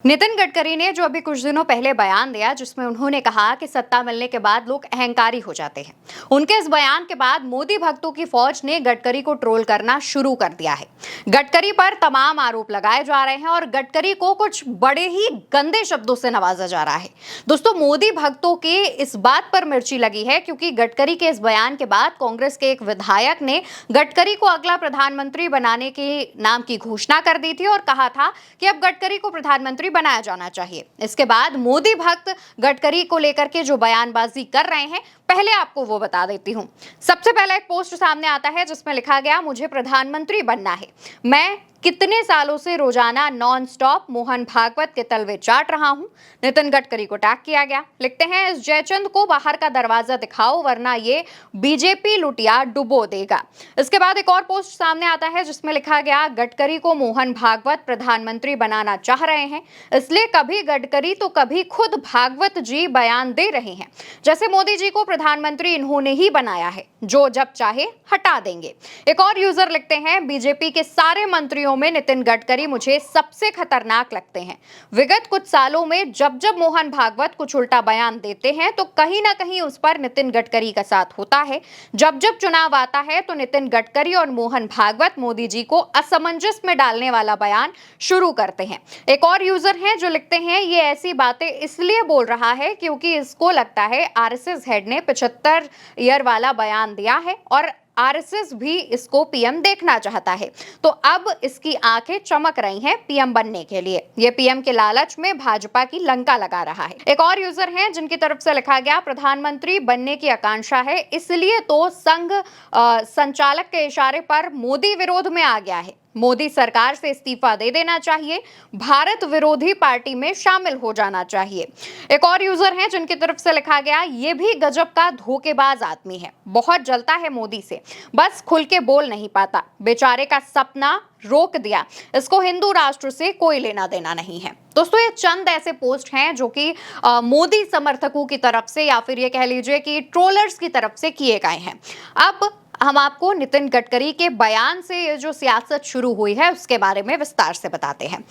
नितिन गडकरी ने जो अभी कुछ दिनों पहले बयान दिया जिसमें उन्होंने कहा कि सत्ता मिलने के बाद लोग अहंकारी हो जाते हैं। उनके इस बयान के बाद मोदी भक्तों की फौज ने गडकरी को ट्रोल करना शुरू कर दिया है। गडकरी पर तमाम आरोप लगाए जा रहे हैं और गडकरी को कुछ बड़े ही गंदे शब्दों से नवाजा जा रहा है। दोस्तों, मोदी भक्तों के इस बात पर मिर्ची लगी है क्योंकि गडकरी के इस बयान के बाद कांग्रेस के एक विधायक ने गडकरी को अगला प्रधानमंत्री बनाने के नाम की घोषणा कर दी थी और कहा था कि अब गडकरी को प्रधानमंत्री बनाया जाना चाहिए। इसके बाद मोदी भक्त गडकरी को लेकर के जो बयानबाजी कर रहे हैं, पहले आपको वो बता देती हूं। सबसे पहला एक पोस्ट सामने आता है जिसमें लिखा गया, मुझे प्रधानमंत्री बनना है। मैं कितने सालों से रोजाना नॉन स्टॉप मोहन भागवत के तलवे चाट रहा हूं। नितिन गडकरी को टैग किया गया। लिखते हैं, इस जयचंद को बाहर का दरवाजा दिखाओ वरना ये बीजेपी लुटिया डुबो देगा। इसके बाद एक और पोस्ट सामने आता है जिसमें लिखा गया, गडकरी को मोहन भागवत प्रधानमंत्री बनाना चाह रहे हैं, इसलिए कभी गडकरी तो कभी खुद भागवत जी बयान दे रहे हैं जैसे मोदी जी को प्रधानमंत्री इन्होंने ही बनाया है, जो जब चाहे हटा देंगे। एक और यूजर लिखते हैं, बीजेपी के सारे मंत्रियों में नितिन गडकरी मुझे सबसे खतरनाक लगते हैं। विगत कुछ सालों में जब जब मोहन भागवत कुछ उल्टा बयान देते हैं तो कहीं ना कहीं उस पर नितिन गडकरी का साथ होता है। जब जब चुनाव आता है तो नितिन गडकरी और मोहन भागवत मोदी जी को असमंजस में डालने वाला बयान शुरू करते हैं। एक और यूजर हैं जो लिखते हैं, ये ऐसी बातें इसलिए बोल रहा है क्योंकि इसको लगता है आरएसएस हेड ने 75 ईयर वाला बयान दिया है और आरएसएस भी इसको पीएम देखना चाहता है, तो अब इसकी आंखें चमक रही हैं पीएम बनने के लिए। ये पीएम के लालच में भाजपा की लंका लगा रहा है। एक और यूजर हैं जिनकी तरफ से लिखा गया, प्रधानमंत्री बनने की आकांक्षा है इसलिए तो संघ संचालक के इशारे पर मोदी विरोध में आ गया है। मोदी सरकार से इस्तीफा दे देना चाहिए, भारत विरोधी पार्टी में शामिल हो जाना चाहिए। एक और यूजर हैं जिनकी तरफ से लिखा गया, ये भी गजब का धोखेबाज आदमी है, बहुत जलता है मोदी से, बस खुल के बोल नहीं पाता, बेचारे का सपना रोक दिया, इसको हिंदू राष्ट्र से कोई लेना देना नहीं है। दोस्तों, ये चंद ऐसे पोस्ट हैं जो कि मोदी समर्थकों की तरफ से या फिर ये कह लीजिए कि ट्रोलर्स की तरफ से किए गए हैं। अब हम आपको नितिन गडकरी के बयान से ये जो सियासत शुरू हुई है उसके बारे में विस्तार से बताते हैं।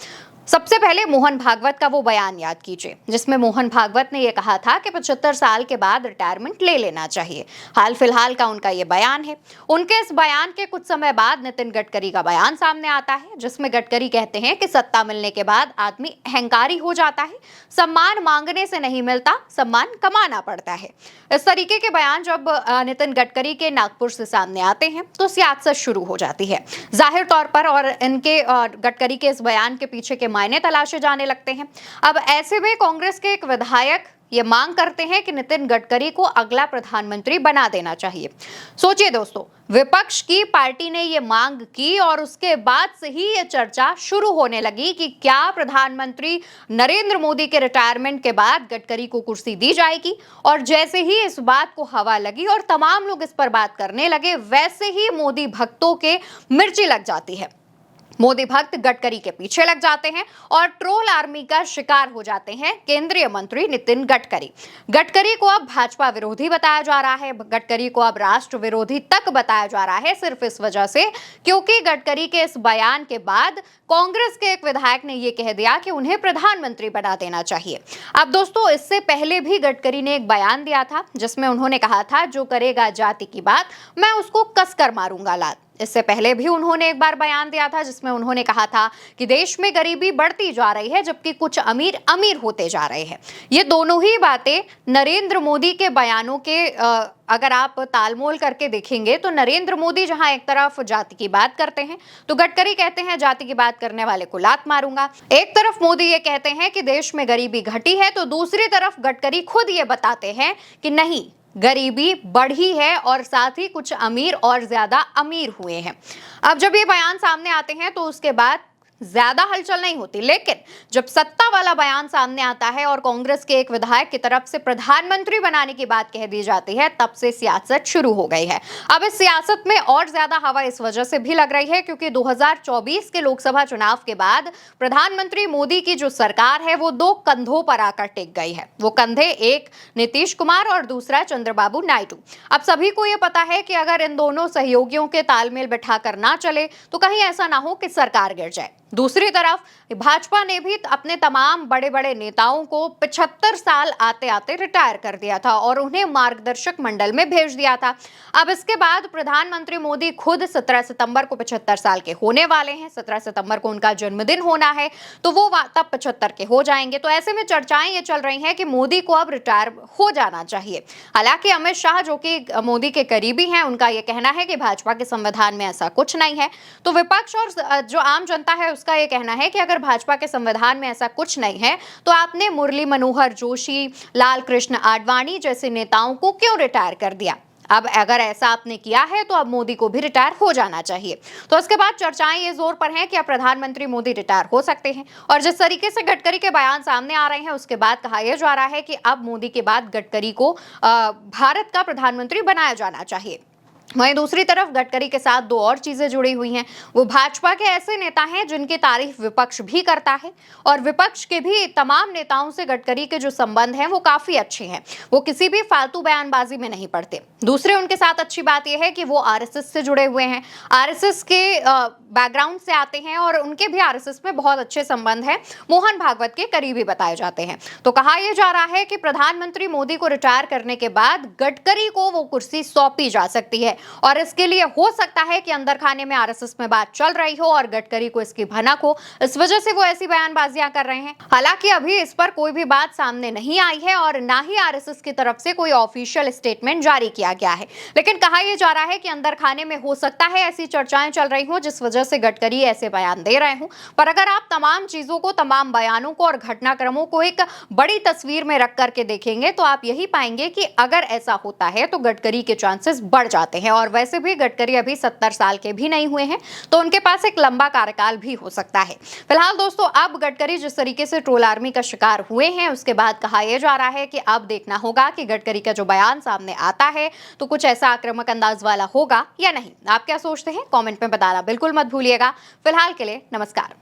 सबसे पहले मोहन भागवत का वो बयान याद कीजिए जिसमें मोहन भागवत ने यह कहा था कि 75 साल के बाद रिटायरमेंट ले लेना चाहिए। हाल फिलहाल का उनका ये बयान है। उनके इस बयान के कुछ समय बाद नितिन गडकरी का बयान सामने आता है जिसमें गडकरी कहते हैं कि सत्ता मिलने के बाद आदमी अहंकारी हो जाता है, सम्मान मांगने से नहीं मिलता, सम्मान कमाना पड़ता है। इस तरीके के बयान जब नितिन गडकरी के नागपुर से सामने आते हैं तो सियासत शुरू हो जाती है जाहिर तौर पर, और इनके गडकरी के इस बयान के पीछे के मायने तलाशे जाने लगते हैं। अब ऐसे में कांग्रेस के एक विधायक ये मांग करते हैं कि नितिन गडकरी को अगला प्रधानमंत्री बना देना चाहिए। सोचिए दोस्तों, विपक्ष की पार्टी ने ये मांग की और उसके बाद से ही ये चर्चा शुरू होने लगी कि क्या प्रधानमंत्री नरेंद्र मोदी के रिटायरमेंट के बाद गडकरी को कुर्सी दी जाएगी। और जैसे ही इस बात को हवा लगी और तमाम लोग इस पर बात करने लगे, वैसे ही मोदी भक्तों के मिर्ची लग जाती है। मोदी भक्त गडकरी के पीछे लग जाते हैं और ट्रोल आर्मी का शिकार हो जाते हैं केंद्रीय मंत्री नितिन गडकरी। गडकरी को अब भाजपा विरोधी बताया जा रहा है, गडकरी को अब राष्ट्र विरोधी तक बताया जा रहा है, सिर्फ इस वजह से क्योंकि गडकरी के इस बयान के बाद कांग्रेस के एक विधायक ने यह कह दिया कि उन्हें प्रधानमंत्री बना देना चाहिए। अब दोस्तों, इससे पहले भी गडकरी ने एक बयान दिया था जिसमें उन्होंने कहा था, जो करेगा जाति की बात मैं उसको कसकर मारूंगा लात। इससे पहले भी उन्होंने एक बार बयान दिया था जिसमें उन्होंने कहा था कि देश में गरीबी बढ़ती जा रही है जबकि कुछ अमीर अमीर होते जा रहे हैं। ये दोनों ही बातें नरेंद्र मोदी के बयानों के अगर आप तालमोल करके देखेंगे तो नरेंद्र मोदी जहां एक तरफ जाति की बात करते हैं तो गडकरी कहते हैं जाति की बात करने वाले को लात मारूंगा। एक तरफ मोदी ये कहते हैं कि देश में गरीबी घटी है तो दूसरी तरफ गडकरी खुद ये बताते हैं कि नहीं, गरीबी बढ़ी है और साथ ही कुछ अमीर और ज्यादा अमीर हुए हैं। अब जब ये बयान सामने आते हैं तो उसके बाद ज्यादा हलचल नहीं होती, लेकिन जब सत्ता वाला बयान सामने आता है और कांग्रेस के एक विधायक की तरफ से प्रधानमंत्री बनाने की बात कह दी जाती है, तब से सियासत शुरू हो गई है। अब इस सियासत में और ज्यादा हवा इस वजह से भी लग रही है क्योंकि 2024 के लोकसभा चुनाव के बाद प्रधानमंत्री मोदी की जो सरकार है वो दो कंधों पर आकर टिक गई है। वो कंधे, एक नीतीश कुमार और दूसरा चंद्रबाबू नायडू। अब सभी को यह पता है कि अगर इन दोनों सहयोगियों के तालमेल बिठाकर ना चले तो कहीं ऐसा ना हो कि सरकार गिर जाए। दूसरी तरफ भाजपा ने भी अपने तमाम बड़े बड़े नेताओं को 75 साल आते आते रिटायर कर दिया था और उन्हें मार्गदर्शक मंडल में भेज दिया था। अब इसके बाद प्रधानमंत्री मोदी खुद 17 सितंबर को 75 साल के होने वाले हैं। 17 सितंबर को उनका जन्मदिन होना है, तो वो तब 75 के हो जाएंगे। तो ऐसे में चर्चाएं ये चल रही हैं कि मोदी को अब रिटायर हो जाना चाहिए। हालांकि अमित शाह, जो कि मोदी के करीबी हैं, उनका यह कहना है कि भाजपा के संविधान में ऐसा कुछ नहीं है। तो विपक्ष और जो आम जनता है उसका यह कहना है कि अगर भाजपा के संविधान में ऐसा कुछ नहीं है तो आपने मुरली मनोहर जोशी, लाल कृष्ण आडवाणी जैसे नेताओं को क्यों रिटायर कर दिया। अब अगर ऐसा आपने किया है तो अब मोदी को भी रिटायर हो जाना चाहिए। तो इसके बाद चर्चाएं ये जोर पर हैं कि अब प्रधानमंत्री मोदी रिटायर हो सकते हैं। और जिस तरीके से गडकरी के बयान सामने आ रहे हैं उसके बाद कहा यह जा रहा है कि अब मोदी के बाद गडकरी को भारत का प्रधानमंत्री बनाया जाना चाहिए। वहीं दूसरी तरफ गडकरी के साथ दो और चीजें जुड़ी हुई हैं। वो भाजपा के ऐसे नेता हैं जिनकी तारीफ विपक्ष भी करता है और विपक्ष के भी तमाम नेताओं से गडकरी के जो संबंध हैं वो काफी अच्छे हैं। वो किसी भी फालतू बयानबाजी में नहीं पड़ते। दूसरे उनके साथ अच्छी बात यह है कि वो आरएसएस से जुड़े हुए हैं, आरएसएस के बैकग्राउंड से आते हैं और उनके भी आरएसएस में बहुत अच्छे संबंध हैं। मोहन भागवत के करीबी बताए जाते हैं। तो कहा यह जा रहा है कि प्रधानमंत्री मोदी को रिटायर करने के बाद गडकरी को वो कुर्सी सौंपी जा सकती है और इसके लिए हो सकता है कि अंदर खाने में आरएसएस में बात चल रही हो और गडकरी को इसकी भनक हो, इस वजह से वो ऐसी बयानबाजियां कर रहे हैं। हालांकि अभी इस पर कोई भी बात सामने नहीं आई है और ना ही आरएसएस की तरफ से कोई ऑफिशियल स्टेटमेंट जारी किया गया है। लेकिन कहा यह जा रहा है कि अंदर खाने में हो सकता है ऐसी चर्चाएं चल रही हो जिस वजह से गडकरी ऐसे बयान दे रहे हो। पर अगर आप तमाम चीजों को, तमाम बयानों को और घटनाक्रमों को एक बड़ी तस्वीर में रख करके देखेंगे तो आप यही पाएंगे कि अगर ऐसा होता है तो गडकरी के चांसेस बढ़ जाते हैं। और वैसे भी गडकरी अभी 70 साल के भी नहीं हुए हैं, तो उनके पास एक लंबा कार्यकाल भी हो सकता है। फिलहाल दोस्तों, अब गडकरी जिस तरीके से ट्रोल आर्मी का शिकार हुए हैं उसके बाद कहा यह जा रहा है कि अब देखना होगा कि गडकरी का जो बयान सामने आता है तो कुछ ऐसा आक्रामक अंदाज वाला होगा या नहीं। आप क्या सोचते हैं, कमेंट में बताना बिल्कुल मत भूलिएगा। फिलहाल के लिए नमस्कार।